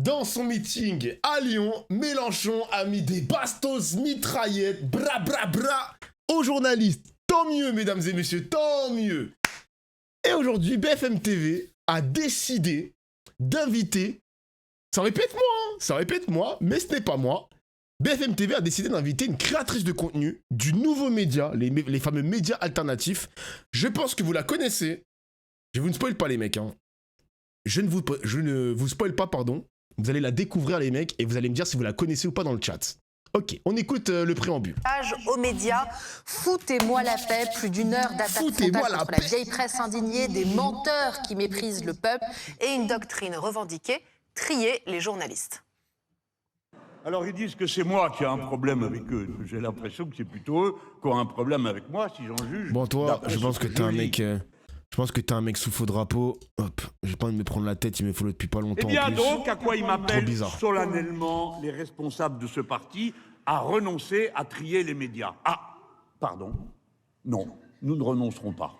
Dans son meeting à Lyon, Mélenchon a mis des bastos mitraillettes, bra bra bra, aux journalistes. Tant mieux, mesdames et messieurs, tant mieux. Et aujourd'hui, BFM TV a décidé d'inviter, ça aurait pu être moi, hein, ça aurait pu être moi, mais ce n'est pas moi. BFM TV a décidé d'inviter une créatrice de contenu du nouveau média, les fameux médias alternatifs. Je pense que vous la connaissez. Je vous ne spoil pas les mecs, hein. Je ne vous spoil pas, pardon. Vous allez la découvrir les mecs et vous allez me dire si vous la connaissez ou pas dans le chat. Ok, on écoute le préambule. Aux médias, foutez-moi la paix, plus d'une heure d'attaque frontale contre la vieille presse indignée, des menteurs qui méprisent le peuple et une doctrine revendiquée, trier les journalistes. Alors ils disent que c'est moi qui ai un problème avec eux. J'ai l'impression que c'est plutôt eux qui ont un problème avec moi, si j'en juge. Bon toi, je pense que t'es un mec... Je pense que t'es un mec sous faux drapeau. Hop, j'ai pas envie de me prendre la tête, il me follow depuis pas longtemps. Eh bien en plus. donc, à quoi il m'appelle solennellement les responsables de ce parti à renoncer à trier les médias. Ah, pardon. Non, nous ne renoncerons pas.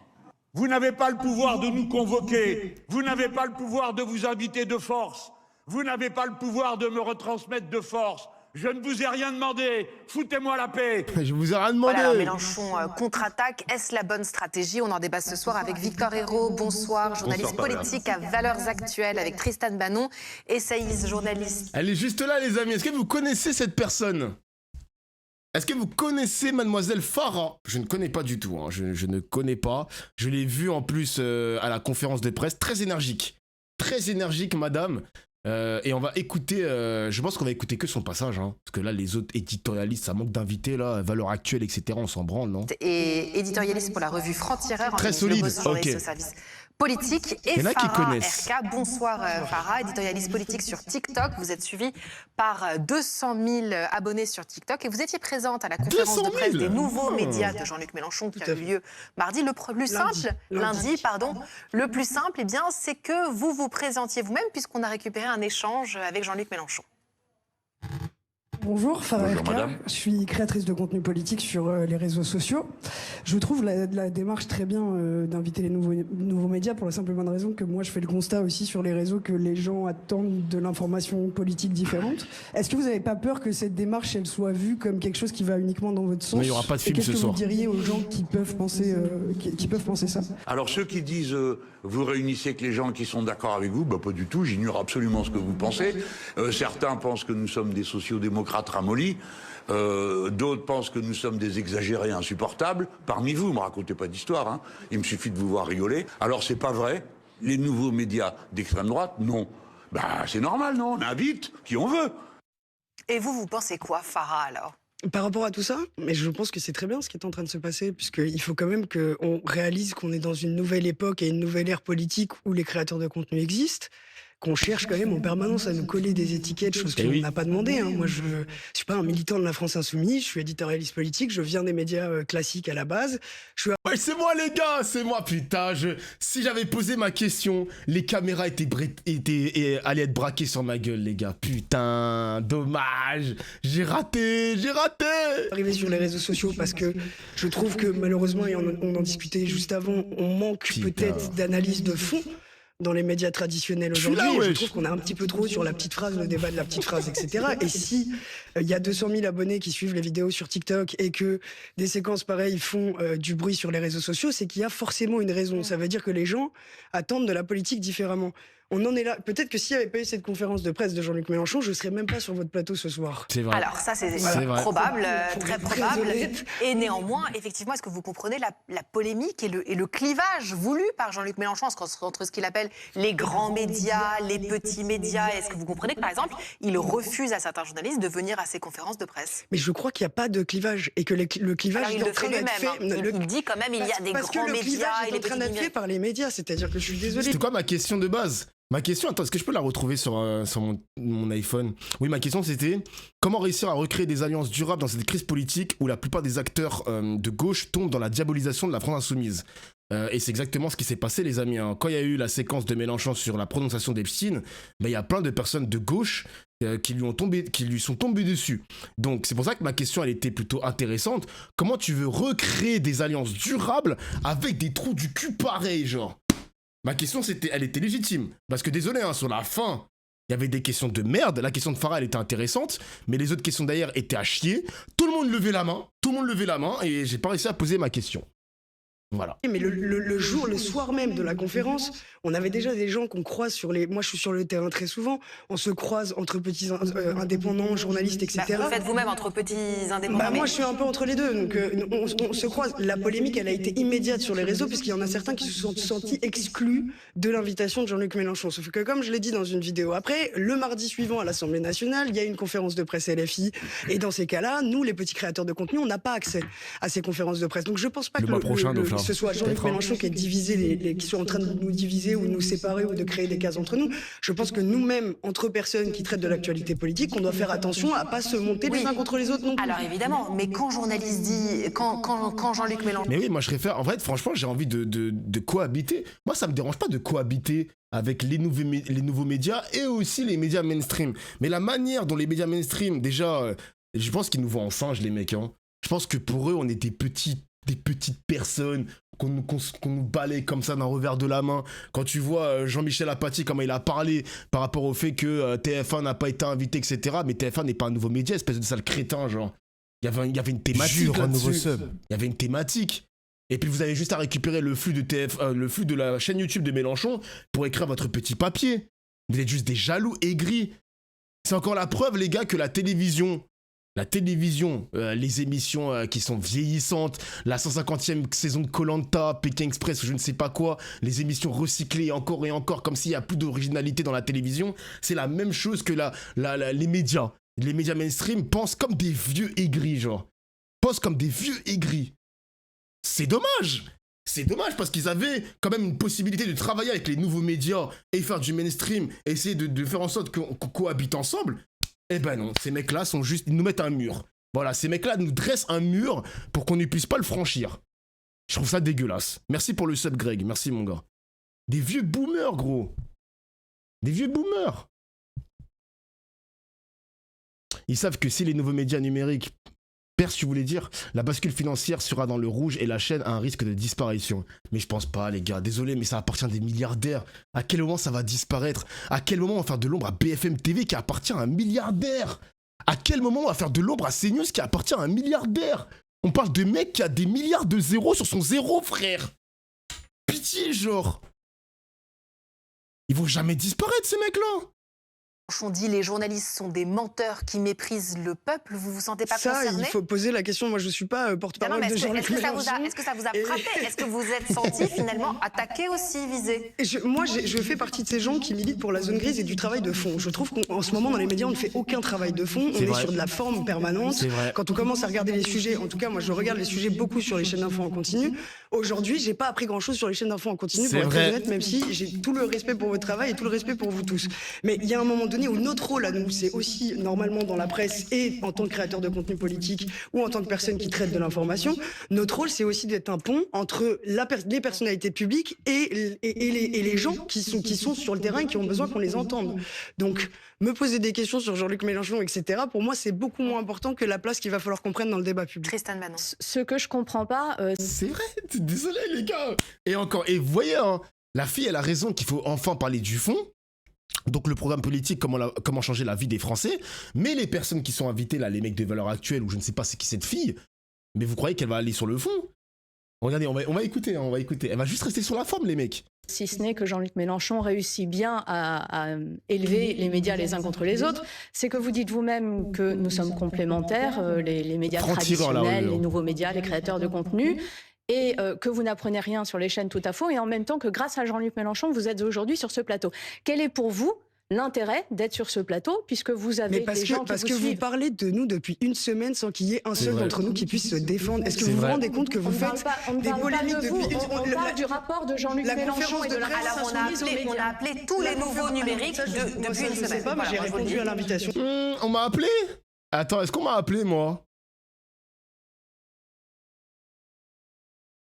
Vous n'avez pas le pouvoir de nous convoquer. Vous n'avez pas le pouvoir de vous inviter de force. Vous n'avez pas le pouvoir de me retransmettre de force. Je ne vous ai rien demandé. Foutez-moi la paix. Je vous ai rien demandé. Voilà, alors Mélenchon contre-attaque. Est-ce la bonne stratégie? On en débat ce soir avec Victor Hérault. Bonsoir, journaliste politique à Valeurs Actuelles, avec Tristan Banon, essayiste, journaliste. Elle est juste là, les amis. Est-ce que vous connaissez cette personne? Est-ce que vous connaissez Mademoiselle Farah? Je ne connais pas du tout, hein. Je ne connais pas. Je l'ai vue en plus à la conférence de presse. Très énergique, madame. Et on va écouter, je pense qu'on va écouter que son passage, hein, parce que là, les autres éditorialistes, ça manque d'invités, là, Valeurs Actuelles, etc., on s'en branle, non? Et éditorialiste pour la revue Franc-Tireur. Très solide, ok. Au service politique. Et il y en a qui Farah connaissent. RK, bonsoir Farah, éditorialiste politique sur TikTok. Vous êtes suivi par 200 000 abonnés sur TikTok et vous étiez présente à la conférence de presse des nouveaux médias de Jean-Luc Mélenchon qui a eu lieu mardi. Le plus simple, lundi, pardon. Le plus simple, eh bien, c'est que vous vous présentiez vous-même puisqu'on a récupéré un échange avec Jean-Luc Mélenchon. Bonjour, Farah Bonjour, RK. madame. Je suis créatrice de contenu politique sur les réseaux sociaux. Je trouve la démarche très bien d'inviter les nouveaux médias pour la simple et bonne raison que moi je fais le constat aussi sur les réseaux que les gens attendent de l'information politique différente. Est-ce que vous n'avez pas peur que cette démarche elle soit vue comme quelque chose qui va uniquement dans votre sens? Mais il n'y aura pas de film et ce qu'est-ce que soir. vous diriez aux gens qui peuvent penser, qui peuvent penser ça? Alors ceux qui disent vous réunissez que les gens qui sont d'accord avec vous, bah pas du tout, j'ignore absolument ce que vous pensez. Certains pensent que nous sommes des sociodémocrates ramollis. D'autres pensent que nous sommes des exagérés insupportables. Parmi vous, ne me racontez pas d'histoire, hein. Il me suffit de vous voir rigoler. Alors c'est pas vrai. Les nouveaux médias d'extrême droite, non. Bah c'est normal, non. On invite qui on veut. Et vous pensez quoi, Farah, alors? Par rapport à tout ça, mais je pense que c'est très bien ce qui est en train de se passer, puisqu'il faut quand même qu'on réalise qu'on est dans une nouvelle époque et une nouvelle ère politique où les créateurs de contenu existent, qu'on cherche quand même en permanence à nous coller des étiquettes, chose qu'on n'a pas demandé, hein. Moi, je suis pas un militant de la France Insoumise, je suis éditorialiste politique, je viens des médias classiques à la base. Je suis Ouais, c'est moi, les gars, c'est moi, putain. Si j'avais posé ma question, les caméras allaient être braquées sur ma gueule, les gars. Putain, dommage. J'ai raté. arrivé sur les réseaux sociaux parce que je trouve que malheureusement, et on en discutait juste avant, on manque Putain. peut-être d'analyse de fond dans les médias traditionnels Je suis aujourd'hui. là, Et je wesh. trouve qu'on a un petit peu trop sur la petite phrase, le débat de la petite phrase, etc. Et si il y a 200 000 abonnés qui suivent les vidéos sur TikTok et que des séquences pareilles font du bruit sur les réseaux sociaux, c'est qu'il y a forcément une raison. Ça veut dire que les gens attendent de la politique différemment. On en est là. Peut-être que s'il n'y avait pas eu cette conférence de presse de Jean-Luc Mélenchon, je ne serais même pas sur votre plateau ce soir. C'est vrai. Alors ça, c'est vrai. probable, Faut très être très probable. honnête. Et néanmoins, effectivement, est-ce que vous comprenez la polémique et le clivage voulu par Jean-Luc Mélenchon entre ce qu'il appelle les grands médias, les petits médias? Est-ce que vous comprenez que, par exemple, il refuse à certains journalistes de venir à ses conférences de presse? Mais je crois qu'il n'y a pas de clivage et que le clivage Alors, il est en le train fait d'être lui-même. fait. Il dit quand même il y a des parce grands que le médias clivage et est les en train petits d'être médias. fait par les médias. C'est-à-dire que je suis désolé. C'était quoi ma question de base? Ma question, attends, est-ce que je peux la retrouver sur mon iPhone? Oui, ma question c'était comment réussir à recréer des alliances durables dans cette crise politique où la plupart des acteurs de gauche tombent dans la diabolisation de la France insoumise. Et c'est exactement ce qui s'est passé, les amis, hein. Quand il y a eu la séquence de Mélenchon sur la prononciation d'Epstein, il y a plein de personnes de gauche qui lui sont tombées dessus. Donc c'est pour ça que ma question elle était plutôt intéressante. Comment tu veux recréer des alliances durables avec des trous du cul pareils, genre? Ma question, elle était légitime. Parce que désolé, hein, sur la fin, Il y avait des questions de merde. La question de Farah, elle était intéressante, mais les autres questions d'ailleurs étaient à chier. Tout le monde levait la main, et j'ai pas réussi à poser ma question. Voilà. Mais le soir même de la conférence, on avait déjà des gens qu'on croise sur les... Moi, je suis sur le terrain très souvent. On se croise entre petits indépendants, journalistes, etc. Vous faites vous-même entre petits indépendants. Moi, je suis un peu entre les deux. Donc, on se croise. La polémique, elle a été immédiate sur les réseaux, puisqu'il y en a certains qui se sont sentis exclus de l'invitation de Jean-Luc Mélenchon. Sauf que, comme je l'ai dit dans une vidéo après, le mardi suivant à l'Assemblée nationale, il y a une conférence de presse LFI. Et dans ces cas-là, nous, les petits créateurs de contenu, on n'a pas accès à ces conférences de presse. Donc, je pense pas que ce soit Jean-Luc Mélenchon qui est divisé, qui soit en train de nous diviser ou de nous séparer ou de créer des cases entre nous. Je pense que nous-mêmes, entre personnes qui traitent de l'actualité politique, on doit faire attention à pas se monter les uns contre les autres non plus. Alors évidemment, mais quand journaliste dit, quand Jean-Luc Mélenchon... Mais oui, moi je préfère, en fait, franchement, j'ai envie de cohabiter. Moi, ça me dérange pas de cohabiter avec les nouveaux médias et aussi les médias mainstream. Mais la manière dont les médias mainstream, déjà, je pense qu'ils nous voient en singe, les mecs. Hein. Je pense que pour eux, on est des petites personnes qu'on nous balaye comme ça d'un revers de la main. Quand tu vois Jean-Michel Apathy, comment il a parlé par rapport au fait que TF1 n'a pas été invité, etc. Mais TF1 n'est pas un nouveau média, espèce de sale crétin, genre. Il y avait une thématique là-dessus. Il y avait une thématique. Et puis vous avez juste à récupérer le flux de la chaîne YouTube de Mélenchon pour écrire votre petit papier. Vous êtes juste des jaloux aigris. C'est encore la preuve, les gars, que la télévision, les émissions qui sont vieillissantes, la 150e saison de Koh-Lanta, Pékin Express ou je ne sais pas quoi, les émissions recyclées encore et encore comme s'il n'y a plus d'originalité dans la télévision, c'est la même chose que les médias. Les médias mainstream pensent comme des vieux aigris, genre. Pensent comme des vieux aigris. C'est dommage. C'est dommage parce qu'ils avaient quand même une possibilité de travailler avec les nouveaux médias et faire du mainstream, essayer de faire en sorte qu'on cohabite ensemble. Eh ben non, ces mecs-là sont juste... Ils nous mettent un mur. Voilà, ces mecs-là nous dressent un mur pour qu'on ne puisse pas le franchir. Je trouve ça dégueulasse. Merci pour le sub, Greg. Merci, mon gars. Des vieux boomers, gros. Des vieux boomers. Ils savent que si les nouveaux médias numériques... Perse, tu voulais dire, la bascule financière sera dans le rouge et la chaîne a un risque de disparition. Mais je pense pas, les gars. Désolé, mais ça appartient à des milliardaires. À quel moment ça va disparaître? À quel moment on va faire de l'ombre à BFM TV qui appartient à un milliardaire? À quel moment on va faire de l'ombre à CNews qui appartient à un milliardaire? On parle de mec qui a des milliards de zéros sur son zéro, frère. Pitié, genre. Ils vont jamais disparaître, ces mecs-là. On dit les journalistes sont des menteurs qui méprisent le peuple. Vous vous sentez pas concerné? Ça, il faut poser la question. Moi, je suis pas porte-parole de Jean-Luc Mélenchon. Est-ce que ça vous a frappé? Est-ce que vous êtes senti finalement attaqué aussi, visé? Moi, je fais partie de ces gens qui militent pour la zone grise et du travail de fond. Je trouve qu'en ce moment, dans les médias, on ne fait aucun travail de fond. On est sur de la forme permanente. Quand on commence à regarder les sujets, en tout cas, moi, je regarde les sujets beaucoup sur les chaînes d'infos en continu. Aujourd'hui, j'ai pas appris grand-chose sur les chaînes d'infos en continu, pour être honnête, même si j'ai tout le respect pour votre travail et tout le respect pour vous tous. Mais il y a un moment donné où notre rôle à nous, c'est aussi normalement dans la presse et en tant que créateur de contenu politique ou en tant que personne qui traite de l'information, notre rôle, c'est aussi d'être un pont entre les personnalités publiques et les gens qui sont sur le terrain et qui ont besoin qu'on les entende. Donc, me poser des questions sur Jean-Luc Mélenchon, etc., pour moi, c'est beaucoup moins important que la place qu'il va falloir qu'on prenne dans le débat public. Tristan Manon. Ce que je comprends pas... C'est vrai, désolé les gars. Et vous voyez, hein, la fille, elle a raison qu'il faut enfin parler du fond. Donc le programme politique, comment changer la vie des Français. Mais les personnes qui sont invitées, là, les mecs de Valeurs Actuelles, ou je ne sais pas c'est qui cette fille, mais vous croyez qu'elle va aller sur le fond? Regardez, on va écouter, hein, on va écouter. Elle va juste rester sur la forme, les mecs. Si ce n'est que Jean-Luc Mélenchon réussit bien à élever les médias les uns contre les autres, c'est que vous dites vous-même que nous sommes complémentaires, les médias traditionnels, les nouveaux médias, les créateurs de contenu, et que vous n'apprenez rien sur les chaînes tout à faux, et en même temps que grâce à Jean-Luc Mélenchon, vous êtes aujourd'hui sur ce plateau. Quel est pour vous l'intérêt d'être sur ce plateau, puisque vous avez des gens qui vous suivent? Vous parlez de nous depuis une semaine sans qu'il y ait un seul d'entre nous qui puisse se défendre. Est-ce que vous vous rendez compte que vous faites des polémiques depuis... On parle du rapport de Jean-Luc Mélenchon et de la Alors on a appelé tous les nouveaux numériques depuis une semaine. Je sais pas, mais j'ai répondu à l'invitation. On m'a appelé? Attends, est-ce qu'on m'a appelé, moi?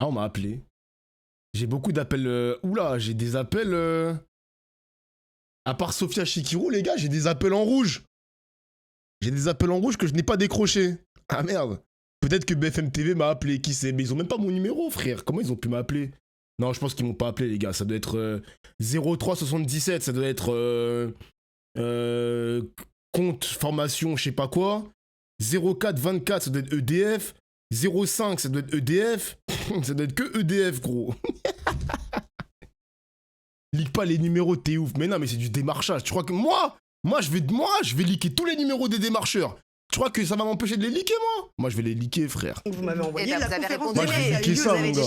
Ah, on m'a appelé. J'ai beaucoup d'appels... Oula, j'ai des appels... À part Sophia Chikirou, les gars, j'ai des appels en rouge. J'ai des appels en rouge que je n'ai pas décrochés. Ah merde. Peut-être que BFM TV m'a appelé, qui sait. Mais ils ont même pas mon numéro, frère. Comment ils ont pu m'appeler? Non, je pense qu'ils m'ont pas appelé, les gars. Ça doit être 0377, ça doit être... compte formation, je sais pas quoi. 0424, ça doit être EDF. 05, ça doit être EDF. Ça doit être que EDF, gros. Leak pas les numéros, t'es ouf. Mais non, mais c'est du démarchage. Tu crois que moi, je vais leaker tous les numéros des démarcheurs. Tu crois que ça va m'empêcher de les leaker, moi? Moi, je vais les leaker, frère. Vous m'avez envoyé vous la avez conférence répondu. Moi, je vais leaker ça, mon gars.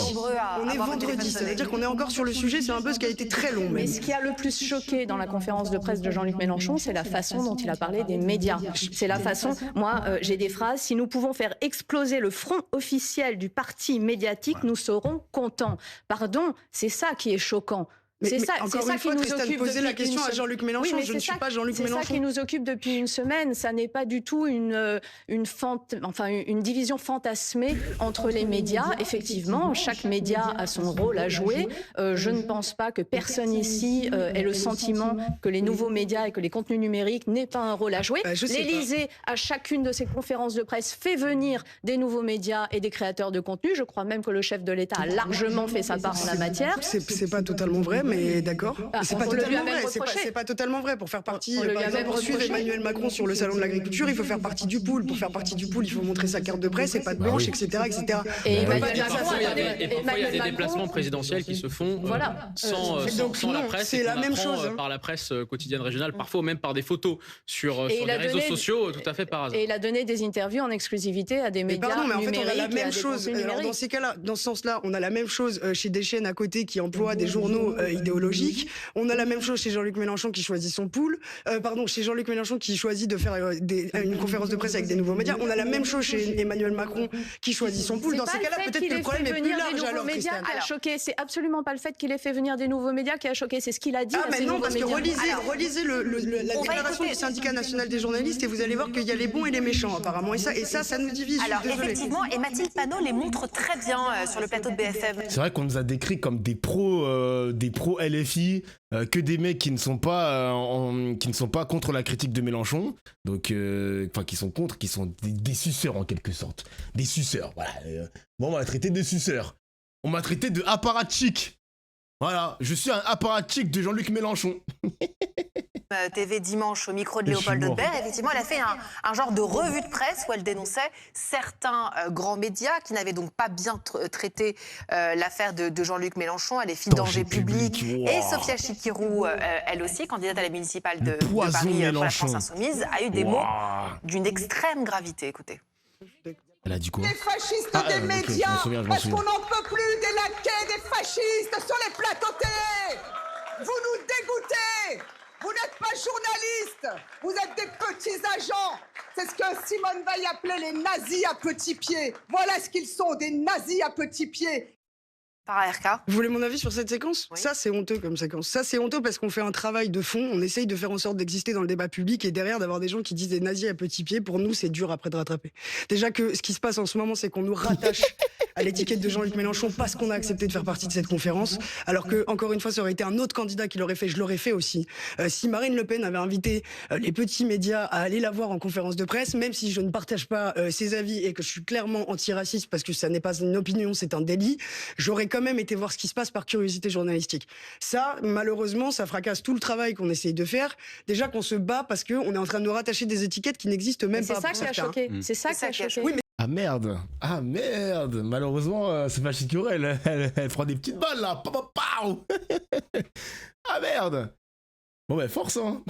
On est vendredi, ça veut dire qu'on est encore sur le sujet, c'est un buzz qui a été très long. Mais Même. ce qui a le plus choqué dans la conférence de presse de Jean-Luc Mélenchon, c'est la façon dont il a parlé des médias. C'est la façon, moi j'ai des phrases, si nous pouvons faire exploser le front officiel du parti médiatique, nous serons contents. Pardon, c'est ça qui est choquant. C'est ça, encore une fois, qui nous Tristan occupe posait la depuis question à Jean-Luc Mélenchon. Oui, je ne suis pas Jean-Luc Mélenchon. C'est ça qui nous occupe depuis une semaine. Ça n'est pas du tout une division fantasmée entre les médias. Effectivement, chaque média a son rôle à jouer. Je ne pense pas que personne ici ait le sentiment que les nouveaux médias et que les contenus numériques n'aient pas un rôle à jouer. L'Élysée, à chacune de ses conférences de presse, fait venir des nouveaux médias et des créateurs de contenu. Je crois même que le chef de l'État a largement fait sa part en la matière. C'est pas totalement vrai. Mais d'accord, c'est pas totalement vrai. C'est pas totalement vrai. Pour faire partie, par exemple, pour suivre Emmanuel Macron sur le salon de l'agriculture, il faut faire partie du pool. Pour faire partie du pool, il faut montrer sa carte de presse et pas de blanche, etc., etc. Et parfois, il y a des déplacements présidentiels qui se font sans la presse. C'est la même chose. Par la presse quotidienne régionale, parfois même par des photos sur les réseaux sociaux, tout à fait par hasard. Et il a donné des interviews en exclusivité à des médias numériques. Mais en fait, on a la même chose. Alors, dans ces cas-là, dans ce sens-là, on a la même chose chez des chaînes à côté qui emploient des journaux idéologique. On a la même chose chez Jean-Luc Mélenchon qui choisit son pool. Chez Jean-Luc Mélenchon qui choisit de faire une conférence de presse avec des nouveaux médias. On a la même chose chez Emmanuel Macron qui choisit son pool. Dans ces cas-là, peut-être que le problème est plus large alors, Christine. C'est absolument pas le fait qu'il ait fait venir des nouveaux médias qui a choqué. C'est ce qu'il a dit. Ah, mais non, parce que relisez la déclaration du syndicat national des journalistes et vous allez voir qu'il y a les bons et les méchants, apparemment. Et ça nous divise. Alors, effectivement, et Mathilde Panot les montre très bien sur le plateau de BFM. C'est vrai qu'on nous a décrit comme des pros LFI, que des mecs qui ne sont pas contre la critique de Mélenchon, donc qui sont contre, qui sont des suceurs en quelque sorte, des suceurs. Voilà. Bon, on m'a traité de suceur. On m'a traité de apparatchik. Voilà, je suis un apparatchik de Jean-Luc Mélenchon. TV dimanche au micro de Léopold Hodebert, effectivement, elle a fait un genre de revue de presse où elle dénonçait certains grands médias qui n'avaient donc pas bien traité l'affaire de Jean-Luc Mélenchon, elle est fille danger public, et Sophia Chikirou, elle aussi, candidate à la municipale de Paris pour la France Insoumise, a eu des mots d'une extrême gravité. Écoutez. Elle a dit quoi? Les fascistes des médias, est-ce qu'on n'en peut plus des laquais des fascistes sur les plateaux télé? Vous nous dégoûtez. Vous n'êtes pas journaliste, vous êtes des petits agents. C'est ce que Simone Veil appelait les nazis à petits pieds. Voilà ce qu'ils sont, des nazis à petits pieds. Par ARK. Vous voulez mon avis sur cette séquence? Oui. Ça, c'est honteux comme séquence. Ça, c'est honteux parce qu'on fait un travail de fond, on essaye de faire en sorte d'exister dans le débat public et derrière d'avoir des gens qui disent des nazis à petits pieds. Pour nous, c'est dur après de rattraper. Déjà que ce qui se passe en ce moment, c'est qu'on nous rattache à l'étiquette de Jean-Luc Mélenchon parce qu'on a accepté de faire partie de cette conférence. Alors que, encore une fois, ça aurait été un autre candidat qui l'aurait fait, je l'aurais fait aussi. Si Marine Le Pen avait invité les petits médias à aller la voir en conférence de presse, même si je ne partage pas ses avis et que je suis clairement antiraciste parce que ça n'est pas une opinion, c'est un délit, j'aurais quand même été voir ce qui se passe par curiosité journalistique. Ça, malheureusement, ça fracasse tout le travail qu'on essaye de faire. Déjà qu'on se bat parce qu'on est en train de nous rattacher des étiquettes qui n'existent même pas. C'est ça qui a choqué. C'est ça qui a choqué. Oui, mais Ah merde, malheureusement, Sophia Chikirou, elle fera des petites balles là. Ah merde. Bon ben force hein.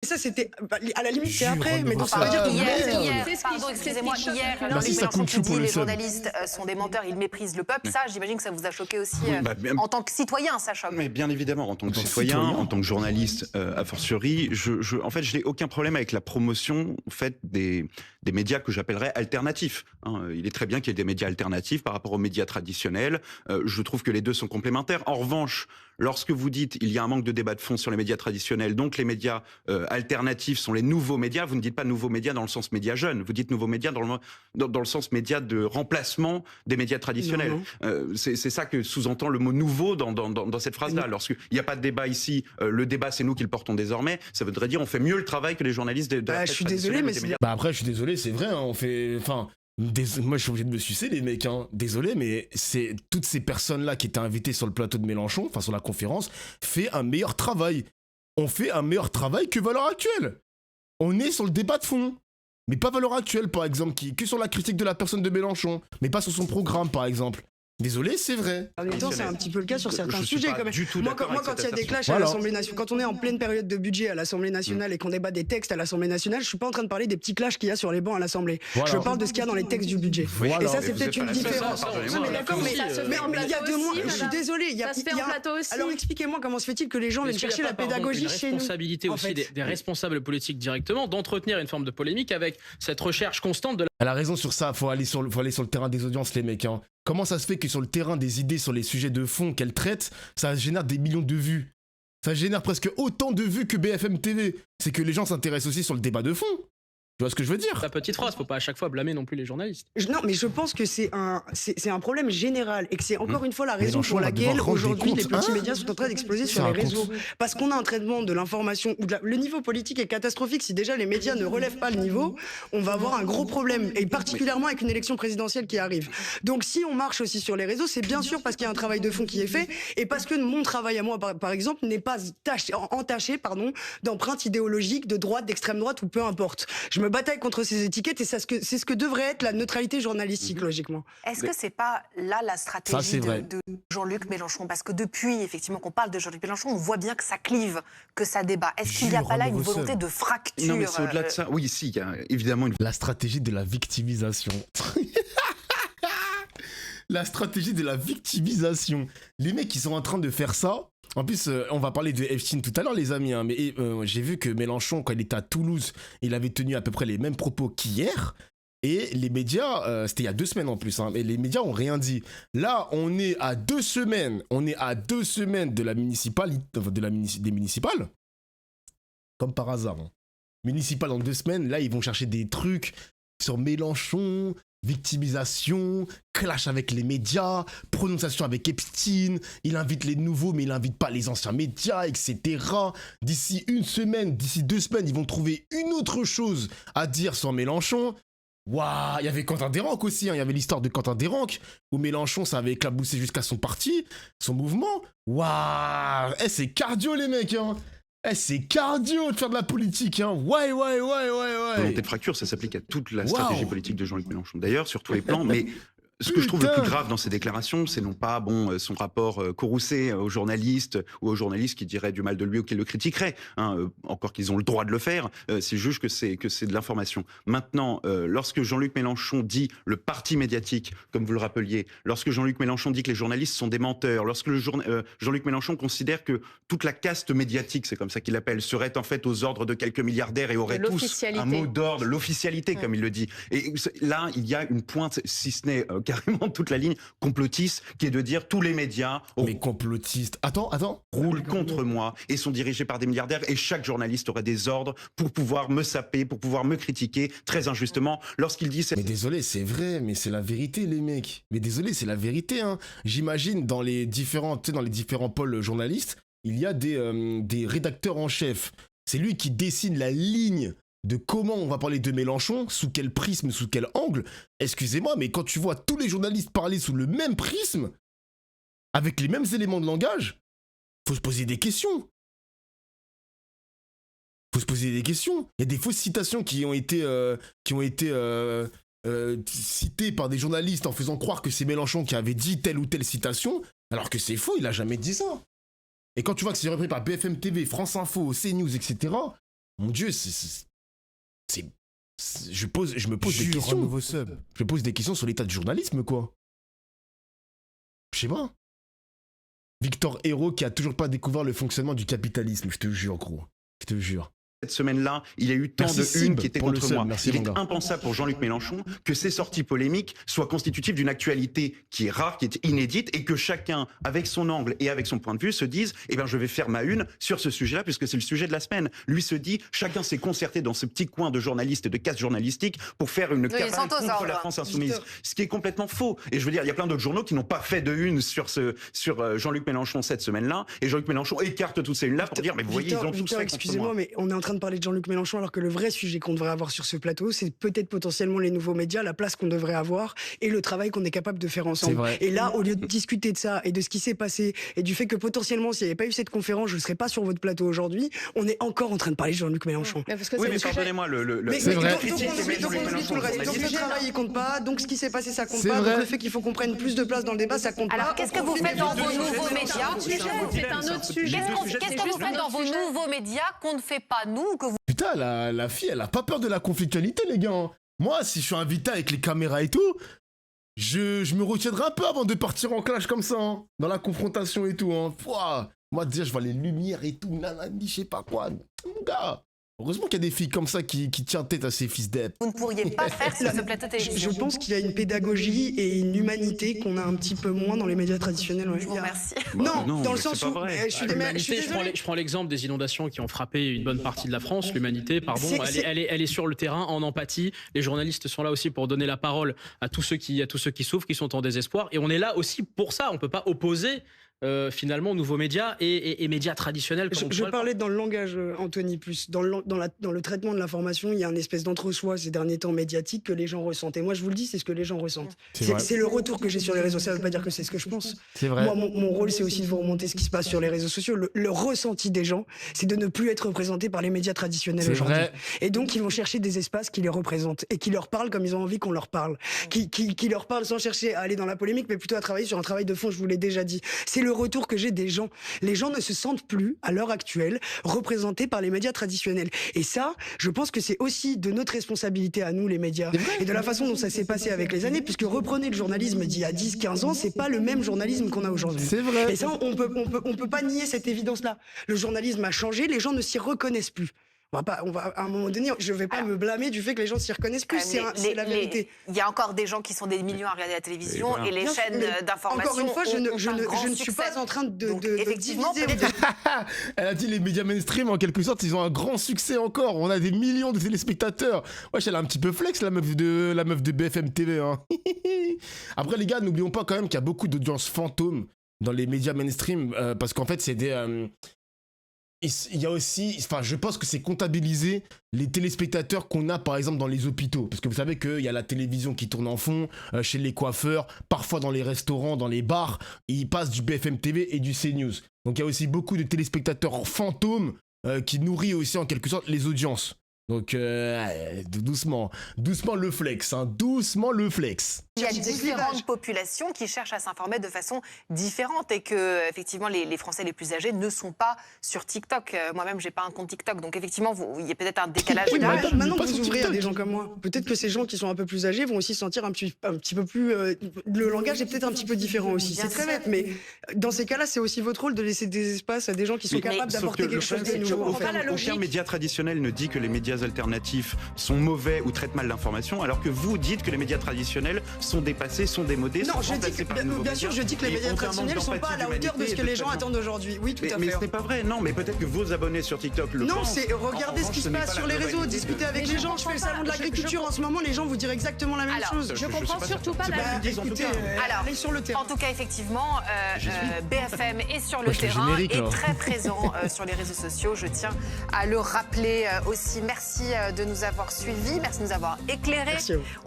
ça, c'était à la limite, c'est Jure, après. Mais on donc, ça va veut dire pas- qu'il Hier, merde. pardon, excusez-moi, hier, Merci, Jean-Luc ça Mélenchon compte qui chou pour dit le les seum. journalistes sont des menteurs, ils méprisent le peuple. Ça, j'imagine que ça vous a choqué aussi en tant que citoyen, ça choque. Mais bien évidemment, en tant que En tant que citoyen, citoyen. en tant que journaliste, a fortiori, en fait, je n'ai aucun problème avec la promotion en fait, des médias que j'appellerais alternatifs. Hein. Il est très bien qu'il y ait des médias alternatifs par rapport aux médias traditionnels. Je trouve que les deux sont complémentaires. En revanche, lorsque vous dites il y a un manque de débat de fond sur les médias traditionnels, donc les médias alternatifs sont les nouveaux médias, vous ne dites pas nouveaux médias dans le sens médias jeunes, vous dites nouveaux médias dans le sens médias de remplacement des médias traditionnels. C'est ça que sous-entend le mot nouveau dans cette phrase-là. Lorsqu'il n'y a pas de débat ici, le débat c'est nous qui le portons désormais, ça voudrait dire on fait mieux le travail que les journalistes de la presse je suis désolé, traditionnelle mais ou des c'est- médias. Bah après, je suis désolé, c'est vrai, hein, on fait... Enfin, moi, je suis obligé de me sucer, les mecs, hein. Désolé, mais c'est toutes ces personnes-là qui étaient invitées sur le plateau de Mélenchon, enfin sur la conférence, fait un meilleur travail. on fait un meilleur travail que Valeurs Actuelles. On est sur le débat de fond. Mais pas Valeurs Actuelles, par exemple, que sur la critique de la personne de Mélenchon. Mais pas sur son programme, par exemple. Désolé, c'est vrai. En même temps, c'est un petit peu le cas sur certains sujets. Quand même. Moi, quand il y a des clashs à l'Assemblée nationale, quand on est en pleine période de budget à l'Assemblée nationale et qu'on débat des textes à l'Assemblée nationale, je suis pas en train de parler des petits clashs qu'il y a sur les bancs à l'Assemblée. Je parle de ce qu'il y a dans les textes du budget. Et ça, c'est peut-être une différence. Non, mais d'accord, mais il y a 2 mois, je suis désolée. Ça se fait en plateau aussi. Alors expliquez-moi comment se fait-il que les gens viennent chercher la pédagogie chez nous. C'est une responsabilité aussi des responsables politiques directement d'entretenir une forme de polémique avec cette recherche constante de. Elle a raison sur ça. Faut aller sur le terrain des audiences, les mecs. Comment ça se fait que sur le terrain des idées, sur les sujets de fond qu'elle traite, ça génère des millions de vues? Ça génère presque autant de vues que BFM TV. C'est que les gens s'intéressent aussi sur le débat de fond. Tu vois ce que je veux dire? La petite phrase, faut pas à chaque fois blâmer non plus les journalistes. Non, mais je pense que c'est un problème général et que c'est encore une fois la raison pour laquelle aujourd'hui les petits médias sont en train d'exploser sur les réseaux. Parce qu'on a un traitement de l'information où le niveau politique est catastrophique. Si déjà les médias ne relèvent pas le niveau, on va avoir un gros problème, et particulièrement avec une élection présidentielle qui arrive. Donc si on marche aussi sur les réseaux, c'est bien sûr parce qu'il y a un travail de fond qui est fait et parce que mon travail à moi, par exemple, n'est pas entaché d'empreintes idéologiques de droite, d'extrême droite ou peu importe. Je me bataille contre ces étiquettes et c'est ce que devrait être la neutralité journalistique, logiquement. Est-ce que c'est pas là la stratégie de Jean-Luc Mélenchon? Parce que depuis, effectivement, qu'on parle de Jean-Luc Mélenchon, on voit bien que ça clive, que ça débat. Est-ce qu'il n'y a pas là une volonté de fracture? Non, mais c'est au-delà de ça. Oui, si, il y a évidemment la stratégie de la victimisation. La stratégie de la victimisation. Les mecs qui sont en train de faire ça. En plus, on va parler de Epstein tout à l'heure, les amis. Mais j'ai vu que Mélenchon, quand il était à Toulouse, il avait tenu à peu près les mêmes propos qu'hier. Et les médias, c'était il y a 2 semaines en plus, et les médias ont rien dit. Là, on est à 2 semaines. On est à 2 semaines de la municipale, des municipales. Comme par hasard. Municipales dans 2 semaines. Là, ils vont chercher des trucs sur Mélenchon. Victimisation, clash avec les médias, prononciation avec Epstein, il invite les nouveaux mais il invite pas les anciens médias, etc. D'ici 1 semaine, d'ici 2 semaines, ils vont trouver une autre chose à dire sur Mélenchon. Waouh, il y avait Quentin Derenc aussi, il y avait l'histoire de Quentin Derenc, où Mélenchon, ça avait éclaboussé jusqu'à son parti, son mouvement. Waouh, c'est cardio les mecs, c'est cardio de faire de la politique, Ouais. Volonté de fracture, ça s'applique à toute la stratégie politique de Jean-Luc Mélenchon. D'ailleurs, sur tous les plans, mais ce que je trouve le plus grave dans ces déclarations, c'est non pas son rapport courroucé aux journalistes ou aux journalistes qui diraient du mal de lui ou qui le critiqueraient, encore qu'ils ont le droit de le faire, c'est juste que c'est de l'information. Maintenant, lorsque Jean-Luc Mélenchon dit le parti médiatique, comme vous le rappeliez, lorsque Jean-Luc Mélenchon dit que les journalistes sont des menteurs, lorsque Jean-Luc Mélenchon considère que toute la caste médiatique, c'est comme ça qu'il l'appelle, serait en fait aux ordres de quelques milliardaires et aurait tous un mot d'ordre, l'officialité comme il le dit. Et là, il y a une pointe, si ce n'est carrément toute la ligne complotiste qui est de dire tous les médias mais complotistes roulent contre moi et sont dirigés par des milliardaires et chaque journaliste aurait des ordres pour pouvoir me saper, pour pouvoir me critiquer très injustement lorsqu'il dit mais désolé, c'est vrai, mais c'est la vérité les mecs. Mais désolé, c'est la vérité J'imagine dans les différents pôles journalistes, il y a des rédacteurs en chef. C'est lui qui dessine la ligne de comment on va parler de Mélenchon, sous quel prisme, sous quel angle. Excusez-moi, mais quand tu vois tous les journalistes parler sous le même prisme, avec les mêmes éléments de langage, faut se poser des questions. Il y a des fausses citations qui ont été citées par des journalistes en faisant croire que c'est Mélenchon qui avait dit telle ou telle citation, alors que c'est faux, il a jamais dit ça. Et quand tu vois que c'est repris par BFM TV, France Info, CNews, etc., mon Dieu, je me pose des questions. Je me pose des questions sur l'état du journalisme, quoi. Je sais pas. Victor Hérault qui a toujours pas découvert le fonctionnement du capitalisme, je te jure, gros. Je te jure. Cette semaine-là, il y a eu tant de unes qui étaient contre moi. Il est impensable pour Jean-Luc Mélenchon que ces sorties polémiques soient constitutives d'une actualité qui est rare, qui est inédite, et que chacun, avec son angle et avec son point de vue, se dise « Eh bien, je vais faire ma une sur ce sujet-là, puisque c'est le sujet de la semaine. » Lui se dit « Chacun s'est concerté dans ce petit coin de journalistes et de caste journalistique pour faire une cabane contre la France insoumise. » Ce qui est complètement faux. Et je veux dire, il y a plein d'autres journaux qui n'ont pas fait de une sur Jean-Luc Mélenchon cette semaine-là, et Jean-Luc Mélenchon écarte toutes ces unes-là pour dire « Mais vous voyez, ils ont tous fait contre moi. » Excusez-moi, mais on est en train train de parler de Jean-Luc Mélenchon alors que le vrai sujet qu'on devrait avoir sur ce plateau, c'est peut-être potentiellement les nouveaux médias, la place qu'on devrait avoir et le travail qu'on est capable de faire ensemble. Et là, au lieu de discuter de ça et de ce qui s'est passé et du fait que potentiellement, s'il n'y avait pas eu cette conférence, je ne serais pas sur votre plateau aujourd'hui, on est encore en train de parler de Jean-Luc Mélenchon. Mais pardonnez-moi, c'est vrai. Donc le travail, il compte pas, donc ce qui s'est passé, ça compte pas, donc le fait qu'il faut qu'on prenne plus de place dans le débat, ça compte pas. Alors, qu'est-ce que vous faites dans vos nouveaux médias? C'est un autre sujet. Qu'est-ce que vous faites dans vos nouveaux médias qu'on ne fait pas nous, que vous... Putain, la fille, elle a pas peur de la conflictualité, les gars. Moi, si je suis invité avec les caméras et tout, je me retiendrai un peu avant de partir en clash comme ça, hein, dans la confrontation et tout. Hein. Moi, déjà, je vois les lumières et tout, nanani, je sais pas quoi. Mon gars, heureusement qu'il y a des filles comme ça qui tiennent tête à ces fils d'ep. Vous ne pourriez pas faire sur ce plateau télévision. Je pense qu'il y a une pédagogie et une humanité qu'on a un petit peu moins dans les médias traditionnels. Ouais. Je vous remercie. Non, dans le sens où... Je prends l'exemple des inondations qui ont frappé une bonne partie de la France. L'humanité, pardon, elle est sur le terrain, en empathie. Les journalistes sont là aussi pour donner la parole à tous ceux qui souffrent, qui sont en désespoir. Et on est là aussi pour ça. On ne peut pas opposer... finalement nouveaux médias et médias traditionnels. Je parlais dans le langage, Anthony, plus dans le traitement de l'information, il y a une espèce d'entre-soi ces derniers temps médiatique que les gens ressentent. Et moi, je vous le dis, c'est ce que les gens ressentent. C'est le retour que j'ai sur les réseaux. Ça ne veut pas dire que c'est ce que je pense. C'est vrai. Moi, mon rôle, c'est aussi de vous remonter ce qui se passe sur les réseaux sociaux. Le ressenti des gens, c'est de ne plus être représenté par les médias traditionnels aujourd'hui. Et donc, ils vont chercher des espaces qui les représentent et qui leur parlent comme ils ont envie qu'on leur parle. Qui leur parlent sans chercher à aller dans la polémique, mais plutôt à travailler sur un travail de fond, je vous l'ai déjà dit. C'est le retour que j'ai des gens. Les gens ne se sentent plus, à l'heure actuelle, représentés par les médias traditionnels. Et ça, je pense que c'est aussi de notre responsabilité à nous, les médias, et de la façon dont ça s'est passé avec les années, puisque reprenez le journalisme d'il y a 10, 15 ans, c'est pas le même journalisme qu'on a aujourd'hui. C'est vrai. Et ça, on peut pas nier cette évidence-là. Le journalisme a changé, les gens ne s'y reconnaissent plus. À un moment donné, je vais pas me blâmer du fait que les gens s'y reconnaissent plus, c'est la vérité. Il y a encore des gens qui sont des millions à regarder la télévision et les chaînes d'information. Encore une fois, je ne suis pas en train de effectivement, diviser. Elle a dit les médias mainstream, en quelque sorte, ils ont un grand succès encore. On a des millions de téléspectateurs. Wesh, elle a un petit peu flex, la meuf de BFM TV. Hein. Après, les gars, n'oublions pas quand même qu'il y a beaucoup d'audiences fantômes dans les médias mainstream, parce qu'en fait, c'est des... il y a aussi, enfin, je pense que c'est comptabiliser les téléspectateurs qu'on a, par exemple, dans les hôpitaux. Parce que vous savez qu'il y a la télévision qui tourne en fond, chez les coiffeurs, parfois dans les restaurants, dans les bars, et ils passent du BFM TV et du CNews. Donc il y a aussi beaucoup de téléspectateurs fantômes qui nourrissent aussi, en quelque sorte, les audiences. Donc, doucement le flex, hein, doucement le flex. Il y a différentes populations qui cherchent à s'informer de façon différente et que, effectivement, les Français les plus âgés ne sont pas sur TikTok. Moi-même, j'ai pas un compte TikTok, donc effectivement, il y a peut-être un décalage. Oui, maintenant que vous ouvrez à des gens comme moi, peut-être que ces gens qui sont un peu plus âgés vont aussi se sentir un petit peu plus... le langage est peut-être un petit peu différent aussi, c'est très bête, mais dans ces cas-là, c'est aussi votre rôle de laisser des espaces à des gens qui sont capables d'apporter quelque chose de nouveau. Aucun média traditionnel ne dit que les médias alternatifs sont mauvais ou traitent mal l'information, alors que vous dites que les médias traditionnels sont dépassés, sont démodés, non, je dis que, bien sûr, je dis que les médias traditionnels ne sont pas à la hauteur de ce que les gens attendent aujourd'hui. Oui, tout à fait. Mais ce n'est pas vrai, non, mais peut-être que vos abonnés sur TikTok le pensent. Non, c'est regardez ce qui se passe sur les réseaux, discutez avec les gens. Je fais le salon de l'agriculture en ce moment, les gens vous diront exactement la même chose. Je comprends surtout pas la... Écoutez, allez sur le terrain. En tout cas, effectivement, BFM est sur le terrain et très présent sur les réseaux sociaux. Je tiens à le rappeler aussi. Merci de nous avoir suivis, merci de nous avoir éclairés.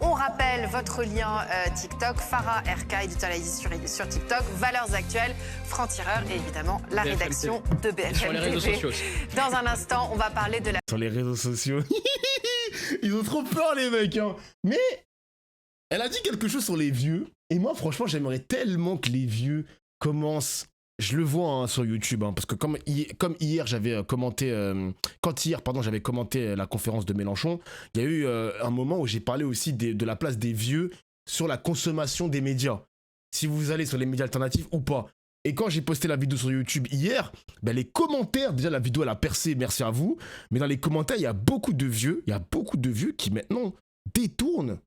On rappelle votre lien TikTok, Farah RK, éditorialiste sur TikTok, Valeurs Actuelles, Franc-Tireur et évidemment la rédaction de BFM sur les réseaux sociaux. Dans un instant, on va parler de la... Sur les réseaux sociaux. Ils ont trop peur, les mecs. Hein. Mais elle a dit quelque chose sur les vieux. Et moi, franchement, j'aimerais tellement que les vieux commencent... Je le vois hein, sur YouTube, hein, parce que comme hier j'avais commenté, j'avais commenté la conférence de Mélenchon, il y a eu un moment où j'ai parlé aussi de la place des vieux sur la consommation des médias. Si vous allez sur les médias alternatifs ou pas. Et quand j'ai posté la vidéo sur YouTube hier, ben les commentaires, déjà la vidéo elle a percé, merci à vous, mais dans les commentaires il y a beaucoup de vieux qui maintenant détournent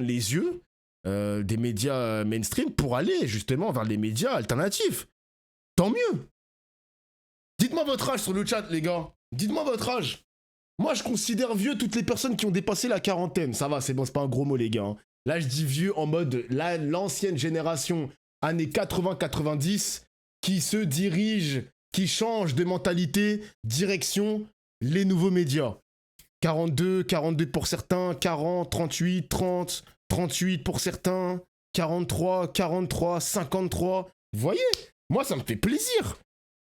les yeux des médias mainstream pour aller justement vers les médias alternatifs. Tant mieux. Dites-moi votre âge sur le chat, les gars. Dites-moi votre âge. Moi, je considère vieux toutes les personnes qui ont dépassé la quarantaine. Ça va, c'est bon, c'est pas un gros mot, les gars. Là, je dis vieux en mode l'ancienne génération, années 80-90, qui se dirige, qui change de mentalité, direction les nouveaux médias. 42 pour certains, 40, 38, 30, 38 pour certains, 43, 53, vous voyez? Moi, ça me fait plaisir.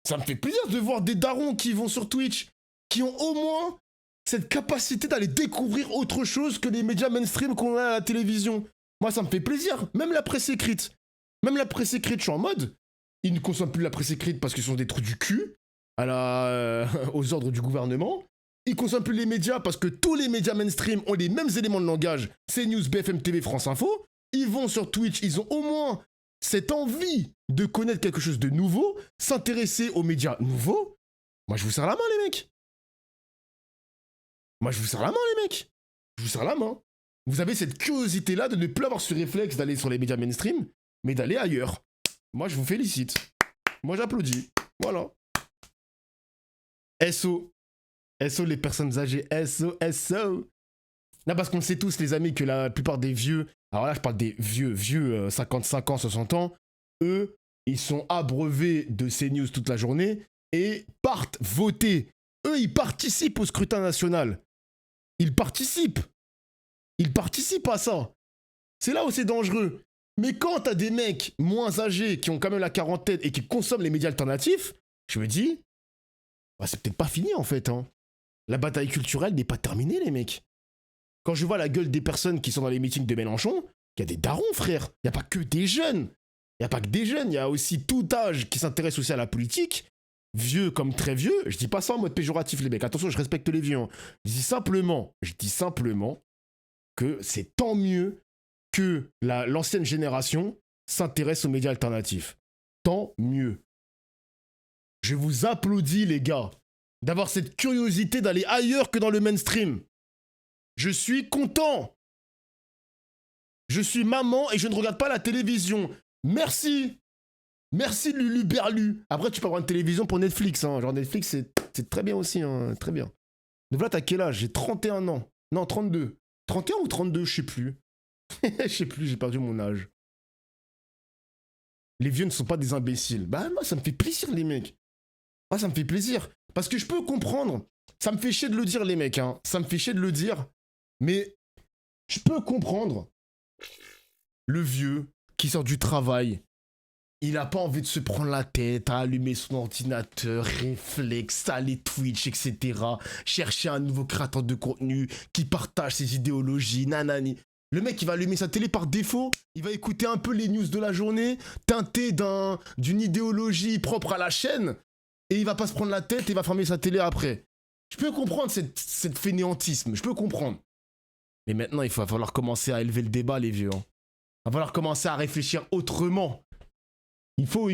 Ça me fait plaisir de voir des darons qui vont sur Twitch, qui ont au moins cette capacité d'aller découvrir autre chose que les médias mainstream qu'on a à la télévision. Moi, ça me fait plaisir. Même la presse écrite. Même la presse écrite, je suis en mode. Ils ne consomment plus la presse écrite parce qu'ils sont des trous du cul aux ordres du gouvernement. Ils consomment plus les médias parce que tous les médias mainstream ont les mêmes éléments de langage. CNews, BFM TV, France Info. Ils vont sur Twitch, ils ont au moins cette envie de connaître quelque chose de nouveau, s'intéresser aux médias nouveaux. Moi, je vous serre la main, les mecs. Moi, je vous serre la main, les mecs. Je vous serre la main. Vous avez cette curiosité-là de ne plus avoir ce réflexe d'aller sur les médias mainstream, mais d'aller ailleurs. Moi, je vous félicite. Moi, j'applaudis. Voilà. SO. SO, les personnes âgées. SO, SO. Non, parce qu'on sait tous, les amis, que la plupart des vieux, alors là, je parle des vieux 55 ans, 60 ans, eux, ils sont abreuvés de CNews toute la journée et partent voter. Eux, ils participent au scrutin national. Ils participent. Ils participent à ça. C'est là où c'est dangereux. Mais quand t'as des mecs moins âgés qui ont quand même la quarantaine et qui consomment les médias alternatifs, je me dis, bah, c'est peut-être pas fini en fait. Hein. La bataille culturelle n'est pas terminée, les mecs. Quand je vois la gueule des personnes qui sont dans les meetings de Mélenchon, il y a des darons, frère. Il n'y a pas que des jeunes. Il n'y a pas que des jeunes. Il y a aussi tout âge qui s'intéresse aussi à la politique. Vieux comme très vieux. Je dis pas ça en mode péjoratif, les mecs. Attention, je respecte les vieux. Hein. Je dis simplement que c'est tant mieux que l'ancienne génération s'intéresse aux médias alternatifs. Tant mieux. Je vous applaudis, les gars, d'avoir cette curiosité d'aller ailleurs que dans le mainstream. Je suis content. Je suis maman et je ne regarde pas la télévision. Merci. Merci Lulu Berlu. Après, tu peux avoir une télévision pour Netflix. Hein. Genre Netflix, c'est très bien aussi. Hein. Très bien. Donc là, t'as quel âge? J'ai 31 ans. Non, 32. 31 ou 32, je sais plus. Je sais plus, j'ai perdu mon âge. Les vieux ne sont pas des imbéciles. Bah moi, ça me fait plaisir, les mecs. Moi, ça me fait plaisir. Parce que je peux comprendre. Ça me fait chier de le dire, les mecs. Hein. Ça me fait chier de le dire. Mais je peux comprendre le vieux qui sort du travail. Il n'a pas envie de se prendre la tête à allumer son ordinateur, réflexe, aller Twitch, etc. Chercher un nouveau créateur de contenu qui partage ses idéologies, nanani. Le mec, il va allumer sa télé par défaut, il va écouter un peu les news de la journée, teinté d'une idéologie propre à la chaîne, et il va pas se prendre la tête et il va fermer sa télé après. Je peux comprendre cette fainéantisme, je peux comprendre. Mais maintenant, il va falloir commencer à élever le débat, les vieux. Hein. Il va falloir commencer à réfléchir autrement. Il faut